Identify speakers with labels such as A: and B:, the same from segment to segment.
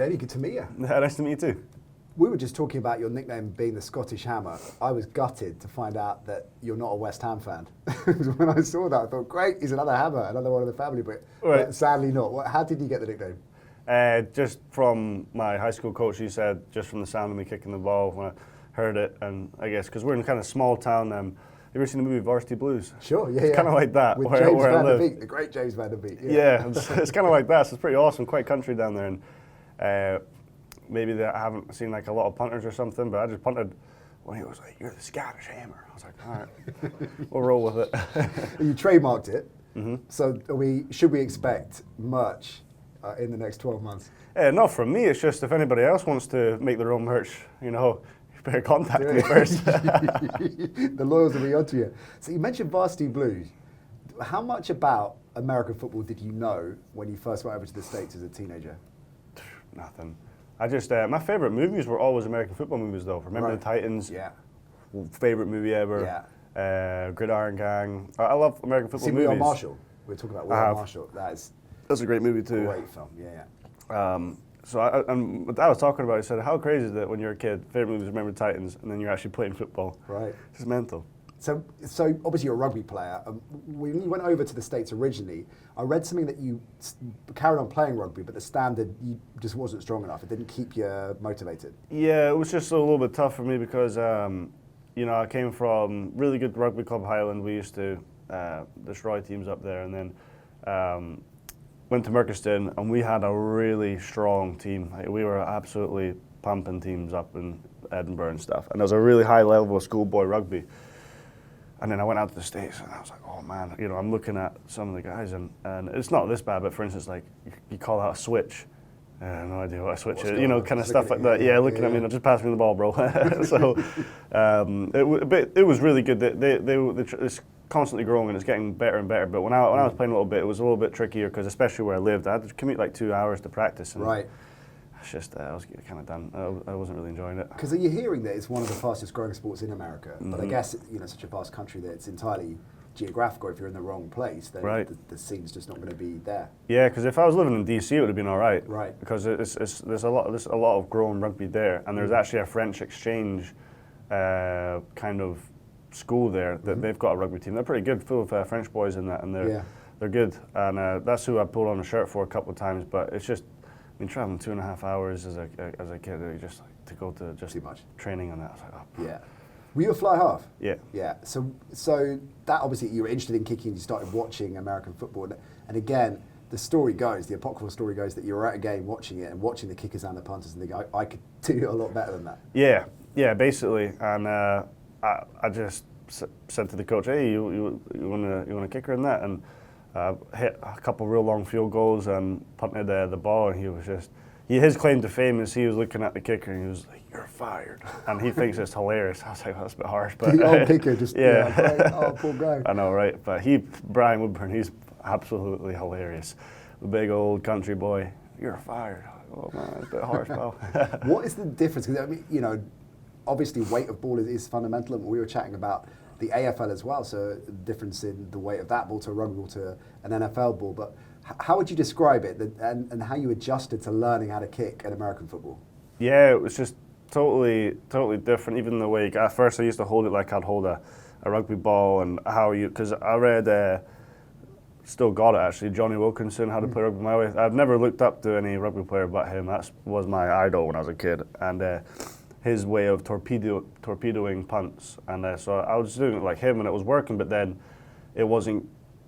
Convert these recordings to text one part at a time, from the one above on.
A: Jamie, good to meet you.
B: Nice to meet you too.
A: We were just talking about your nickname being the Scottish Hammer. I was gutted to find out that you're not a West Ham fan. When I saw that, I thought, great, he's another Hammer, another one of the family, but sadly not. How did you get the nickname?
B: Just from my high school coach, he said, just from the sound of me kicking the ball when I heard it, and I guess because we're in a kind of small town. Have you ever seen the movie Varsity Blues?
A: Sure, yeah.
B: It's kind of like that.
A: With
B: where,
A: James
B: where
A: Van
B: I
A: Der
B: live.
A: Beek, the great James Van Der Beek.
B: Yeah, it's kind of like that. So it's pretty awesome, quite country down there. And maybe that I haven't seen like a lot of punters or something, but I just punted when he was like, "You're the Scottish Hammer." I was like, all right, we'll roll with it.
A: You trademarked it.
B: Mm-hmm.
A: So should we expect merch in the next 12 months?
B: Not from me, it's just if anybody else wants to make their own merch, you better contact me first.
A: The lawyers will be onto you. So you mentioned Varsity Blues. How much about American football did you know when you first went over to the States as a teenager?
B: Nothing. I just, my favourite movies were always American football movies though. Remember the Titans?
A: Yeah.
B: Favourite movie ever.
A: Yeah.
B: Gridiron Gang. I love American football movies.
A: We Are Marshall. We're talking about We Are Marshall. That's
B: a great movie too.
A: Great film, yeah.
B: So what I was talking about, I said, how crazy is that when you're a kid, favourite movie is Remember the Titans, and then you're actually playing football.
A: Right.
B: It's mental.
A: So obviously you're a rugby player. When you went over to the States originally, I read something that you carried on playing rugby, but the standard just wasn't strong enough. It didn't keep you motivated.
B: Yeah, it was just a little bit tough for me because, I came from really good rugby club Highland. We used to destroy teams up there, and then went to Merchiston, and we had a really strong team. We were absolutely pumping teams up in Edinburgh and stuff. And there was a really high level of schoolboy rugby. And then I went out to the States, and I was like, oh man, I'm looking at some of the guys, and it's not this bad, but for instance, like, you call that a switch. I have no idea what a switch is, kind of stuff like that. Yeah, looking at me, just pass me the ball, bro. So it was really good. It's constantly growing and it's getting better and better. But when I was playing a little bit, it was a little bit trickier because especially where I lived, I had to commute like 2 hours to practice. And
A: right.
B: It's just, I was kind of done. I wasn't really enjoying it.
A: Because you're hearing that it's one of the fastest growing sports in America, but I guess such a vast country that it's entirely geographical. If you're in the wrong place, then the scene's just not going to be there.
B: Yeah, because if I was living in DC, it would have been all right.
A: Right.
B: Because there's a lot of growing rugby there, and there's actually a French exchange kind of school there that they've got a rugby team. They're pretty good, full of French boys in that, and they're good. And that's who I pulled on a shirt for a couple of times. But it's just, traveling 2.5 hours as a kid, just like to go to just
A: too much
B: training on that. I was like, oh.
A: Yeah. Were you a fly half?
B: Yeah.
A: Yeah. So that obviously you were interested in kicking. You started watching American football, and again, the apocryphal story goes that you were at a game watching it and watching the kickers and the punters, and think I could do a lot better than that.
B: Yeah, basically, and I just said to the coach, hey, you want a kicker in that, and hit a couple of real long field goals and punted the ball, and he was just. His claim to fame is he was looking at the kicker and he was like, "You're fired," and he thinks it's hilarious. I was like, "That's a bit harsh," but
A: the old kicker just
B: yeah.
A: Oh, poor guy.
B: I know, right? But Brian Woodburn, he's absolutely hilarious. The big old country boy. You're fired. Oh man, it's a bit harsh, pal.
A: What is the difference? Because obviously weight of ball is fundamental, and we were chatting about the AFL as well. So the difference in the weight of that ball to a rugby ball to an NFL ball, but. How would you describe it and how you adjusted to learning how to kick at American football?
B: Yeah, it was just totally different. Even the way, at first I used to hold it like I'd hold a rugby ball, and because I read, still got it actually, Johnny Wilkinson, How to Play Rugby My Way. I've never looked up to any rugby player but him. That was my idol when I was a kid. And his way of torpedoing punts. And so I was doing it like him and it was working, but then it wasn't.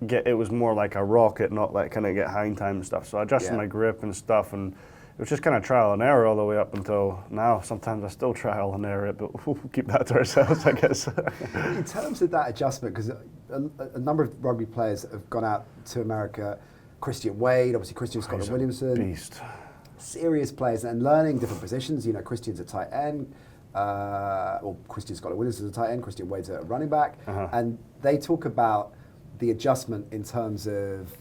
B: It was more like a rocket, not like kind of get hang time and stuff. So I adjusted my grip and stuff, and it was just kind of trial and error all the way up until now. Sometimes I still trial and error it, but we'll keep that to ourselves, I guess.
A: In terms of that adjustment, because a number of rugby players have gone out to America. Christian Wade, obviously Christian Scotland Williamson,
B: beast,
A: serious players, and learning different positions. Christian's a tight end. Christian Scotland Williamson's a tight end. Christian Wade's a running back, and they talk about the adjustment in terms of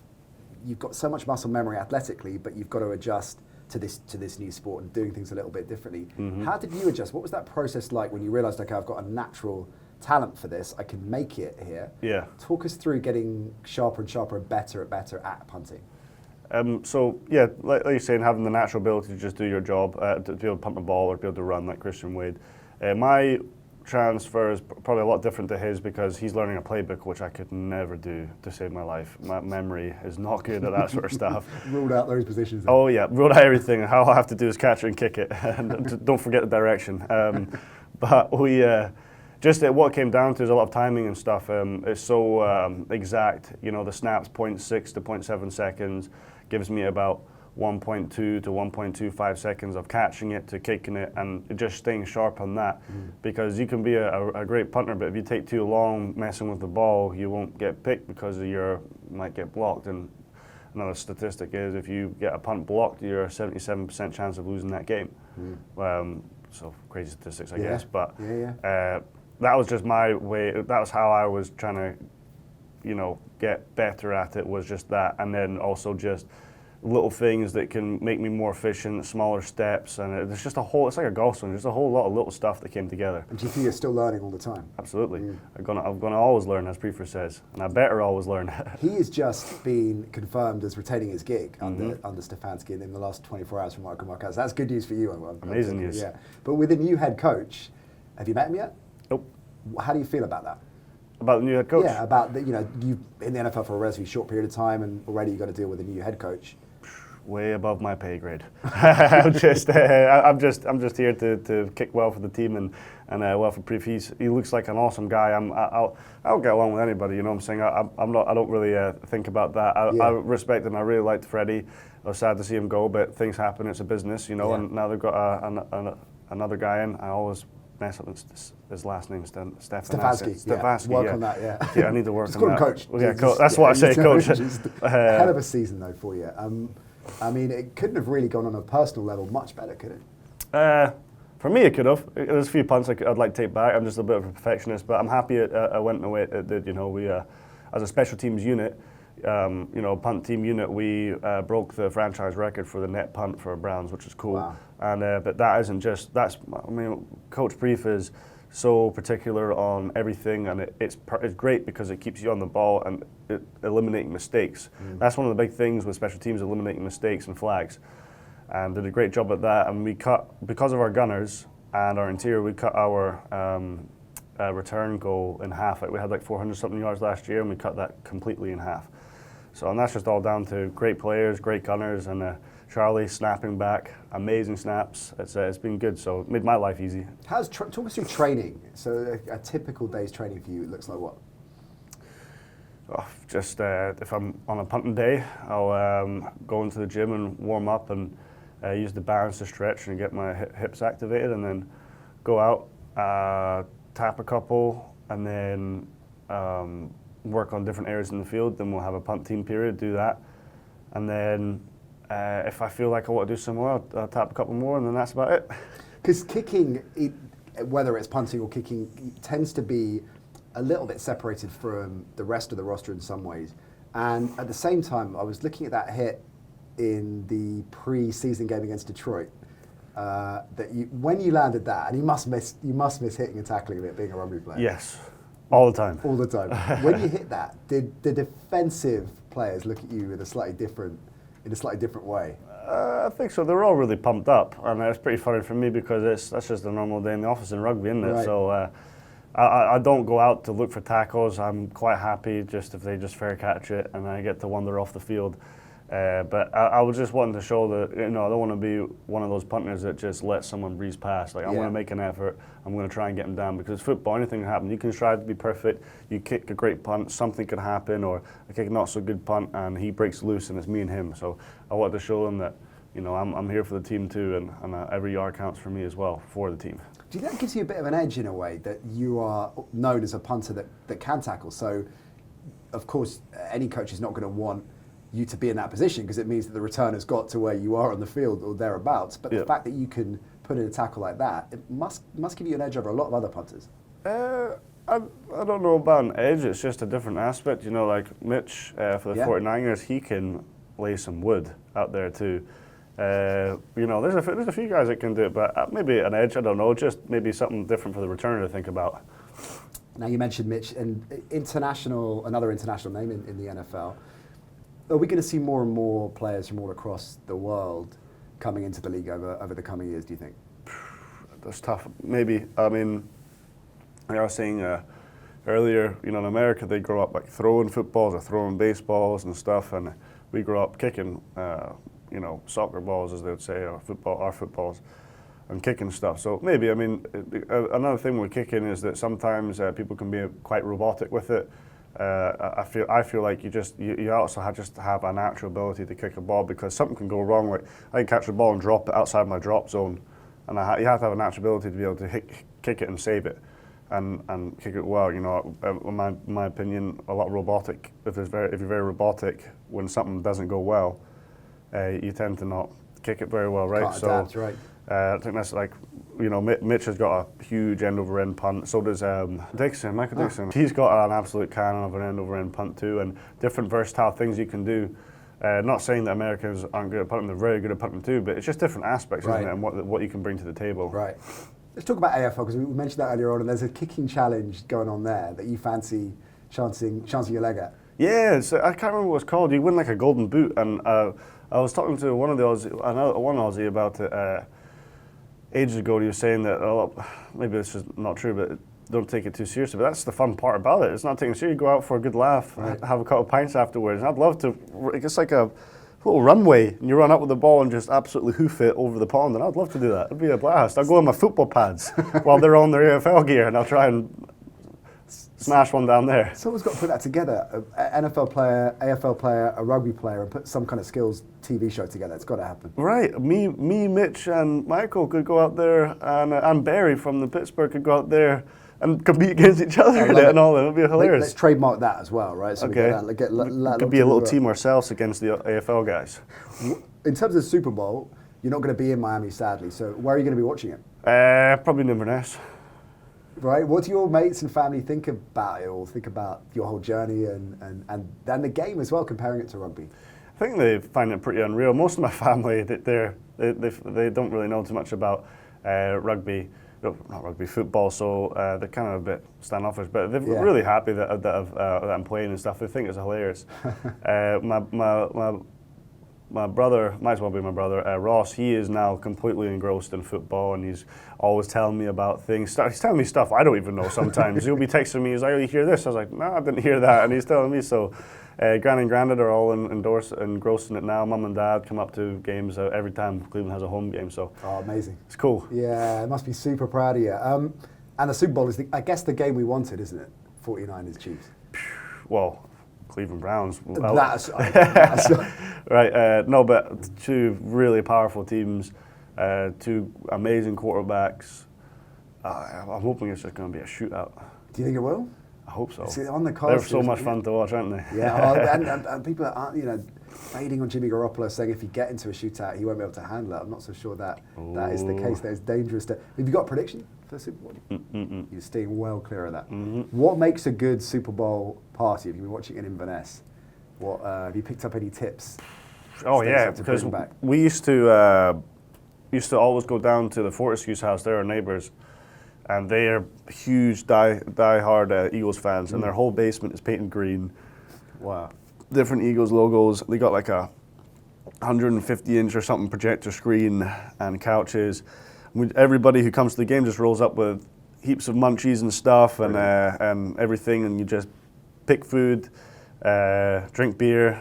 A: you've got so much muscle memory athletically, but you've got to adjust to this new sport and doing things a little bit differently. How did you adjust? What was that process like when you realised, okay, I've got a natural talent for this, I can make it here?
B: Yeah.
A: Talk us through getting sharper and sharper and better at punting.
B: So yeah, like you're saying, having the natural ability to just do your job, to be able to pump the ball or be able to run like Christian Wade. My transfer is probably a lot different to his because he's learning a playbook, which I could never do to save my life. My memory is not good at that sort of stuff.
A: Ruled out those positions then.
B: Oh yeah, ruled out everything. All I have to do is catch it and kick it, and don't forget the direction. But we just what it came down to is a lot of timing and stuff. It's so exact. You know, the snaps 0.6 to 0.7 seconds gives me about 1.2 to 1.25 seconds of catching it to kicking it, and just staying sharp on that. Because you can be a great punter, but if you take too long messing with the ball, you won't get picked because you might get blocked. And another statistic is if you get a punt blocked, you're a 77% chance of losing that game. So crazy statistics, I guess. But that was just my way. That was how I was trying to, you know, get better at it. Was just that, and then also just little things that can make me more efficient, smaller steps, and it's just it's like a golf swing, just a whole lot of little stuff that came together.
A: And do you think you're still learning all the time?
B: Absolutely. I'm gonna always learn, as Prefer says, and I better always learn.
A: He has just been confirmed as retaining his gig under Stefanski in the last 24 hours from Michael Marquez. That's good news for you.
B: Amazing news.
A: Yeah. But with the new head coach, have you met him yet?
B: Nope.
A: How do you feel about that?
B: About the new head coach?
A: Yeah, about the, you know, you've in the NFL for a relatively short period of time, and already you've got to deal with a new head coach.
B: Way above my pay grade. I'm just here to kick well for the team and well for Pref. He looks like an awesome guy. I'll get along with anybody. You know what I'm saying? I don't really think about that. I respect him. I really liked Freddie. I was sad to see him go, but things happen. It's a business, you know. And now they've got another guy in. I always mess up his last name, Stefanski.
A: Stefanski. Work on that, yeah.
B: Yeah, I need to work on that.
A: Coach.
B: Yeah, that's what I say, coach.
A: Hell of a season though for you. I mean, it couldn't have really gone on a personal level much better, could it?
B: For me, it could have. There's a few punts I'd like to take back. I'm just a bit of a perfectionist, but I'm happy I went the way it did. You know, we as a special teams unit, you know, punt team unit, we broke the franchise record for the net punt for Browns, which is cool. Wow. And but that isn't just I mean, Coach Pref is so particular on everything, and it's great because it keeps you on the ball and eliminating mistakes. That's one of the big things with special teams, eliminating mistakes and flags. And did a great job at that. And we cut, because of our gunners and our interior, we cut our return goal in half. We had like 400 something yards last year, and we cut that completely in half. So, and that's just all down to great players, great gunners, and Charlie snapping back, amazing snaps. It's been good, so it made my life easy.
A: Talk us through training. So a typical day's training for you looks like what?
B: Oh, just if I'm on a punting day, I'll go into the gym and warm up and use the bands to stretch and get my hips activated, and then go out, tap a couple, and then work on different areas in the field. Then we'll have a punt team period, do that, and then if I feel like I want to do some more, I'll tap a couple more, and then that's about it.
A: Because kicking, whether it's punting or kicking, tends to be a little bit separated from the rest of the roster in some ways. And at the same time, I was looking at that hit in the pre-season game against Detroit. When you landed that, and you must miss hitting and tackling it, being a rugby player.
B: Yes, all the time.
A: All the time. When you hit that, did the defensive players look at you in a slightly different way?
B: I think so. They were all really pumped up, and it's pretty funny for me because that's just a normal day in the office in rugby, isn't it? Right. So I don't go out to look for tackles. I'm quite happy just if they just fair catch it and I get to wander off the field. But I was just wanting to show that, you know, I don't want to be one of those punters that just lets someone breeze past. Like, I'm going to make an effort. I'm going to try and get them down, because it's football. Anything can happen. You can strive to be perfect. You kick a great punt, something could happen, or I kick a not so good punt and he breaks loose and it's me and him. So I wanted to show them that, you know, I'm here for the team too, and every yard counts for me as well, for the team.
A: Do you think that gives you a bit of an edge in a way, that you are known as a punter that can tackle? So, of course, any coach is not going to want you to be in that position, because it means that the returner's got to where you are on the field or thereabouts. But the fact that you can put in a tackle like that, it must give you an edge over a lot of other punters.
B: I don't know about an edge. It's just a different aspect. You know, like Mitch for the 49ers, he can lay some wood out there too. You know, there's a few guys that can do it, but maybe an edge, I don't know, just maybe something different for the returner to think about.
A: Now, you mentioned Mitch, and another international name in the NFL. Are we going to see more and more players from all across the world coming into the league over the coming years, do you think?
B: That's tough. Maybe. I mean, like I was saying earlier, in America they grow up like throwing footballs or throwing baseballs and stuff, and we grow up kicking, soccer balls, as they would say, or our footballs, and kicking stuff. So maybe, I mean, another thing with kicking is that sometimes people can be quite robotic with it. I feel like you also just have a natural ability to kick a ball, because something can go wrong. Like I can catch the ball and drop it outside my drop zone, and you have to have a natural ability to be able to kick it and save it, and kick it well. In my opinion, a lot of robotic. If you're very robotic, when something doesn't go well, you tend to not kick it very well, right?
A: Can't adapt, right.
B: I think that's like, Mitch has got a huge end-over-end punt. So does Michael Dixon. He's got an absolute cannon of an end-over-end punt too, and different versatile things you can do. Not saying that Americans aren't good at punting, they're very good at punting too, but it's just different aspects, isn't it, and what you can bring to the table.
A: Right. Let's talk about AFL, because we mentioned that earlier on, and there's a kicking challenge going on there that you fancy chancing your leg at.
B: Yeah, I can't remember what it's called. You win like a golden boot, and I was talking to one Aussie about it ages ago. He was saying that maybe this is not true, but don't take it too seriously. But that's the fun part about it. It's not taking it seriously. You go out for a good laugh, right, have a couple of pints afterwards. And I'd love to. It's like a little runway, and you run up with the ball and just absolutely hoof it over the pond. And I'd love to do that. It'd be a blast. I'll go in my football pads while they're on their AFL gear, and I'll try and smash one down there.
A: Someone's got to put that together. An NFL player, AFL player, a rugby player, and put some kind of skills TV show together. It's got to happen.
B: Right. Me, Mitch, and Michael could go out there, and Barry from the Pittsburgh could go out there and compete against each other and all that. It would be hilarious.
A: Let's trademark that as well, right? So
B: okay.
A: We get that
B: could be a little team ourselves against the AFL guys.
A: In terms of the Super Bowl, you're not going to be in Miami, sadly. So where are you going to be watching it?
B: Probably in Inverness.
A: Right. What do your mates and family think about it, or think about your whole journey and the game as well, comparing it to rugby?
B: I think they find it pretty unreal. Most of my family, they don't really know too much about rugby, not rugby, football. So they're kind of a bit standoffish, but they're really happy that I'm playing and stuff. They think it's hilarious. My brother, might as well be my brother, Ross, he is now completely engrossed in football, and he's always telling me about things. He's telling me stuff I don't even know sometimes. He'll be texting me, he's like, oh, you hear this? I was like, no, I didn't hear that. And he's telling me. So Gran and Grandad are all engrossed in it now. Mum and Dad come up to games every time Cleveland has a home game. So
A: amazing.
B: It's cool.
A: Yeah, I must be super proud of you. And the Super Bowl is, I guess, the game we wanted, isn't it? 49ers Chiefs.
B: Well, Cleveland Browns.
A: That's
B: right. No, but two really powerful teams, two amazing quarterbacks. I'm hoping it's just going to be a shootout.
A: Do you think it will?
B: I hope so.
A: See, on the cards,
B: they're so much fun to watch, aren't they?
A: Yeah, and people are, fading on Jimmy Garoppolo, saying if you get into a shootout, he won't be able to handle it. I'm not so sure that is the case. That is dangerous. Have you got a prediction for the Super Bowl? You're staying well clear of that. What makes a good Super Bowl party? Have you been watching in Inverness? What have you picked up any tips?
B: Oh yeah, because we used to always go down to the Fortescue's house. They're our neighbours, and they are huge die-hard Eagles fans, and their whole basement is painted green.
A: Wow.
B: Different Eagles logos. They got like a 150-inch or something projector screen and couches. Everybody who comes to the game just rolls up with heaps of munchies and stuff and everything, and you just pick food, drink beer.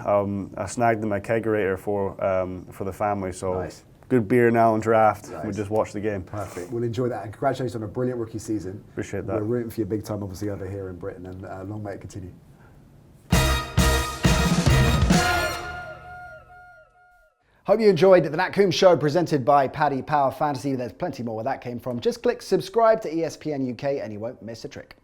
B: I snagged them a kegerator for the family, so nice. Good beer now and draft. Nice. We just watch the game.
A: Perfect. We'll enjoy that, and congratulations on a brilliant rookie season.
B: Appreciate that.
A: We're rooting for you big time, obviously, over here in Britain, and long may it continue. Hope you enjoyed the Nat Coombs Show presented by Paddy Power Fantasy. There's plenty more where that came from. Just click subscribe to ESPN UK and you won't miss a trick.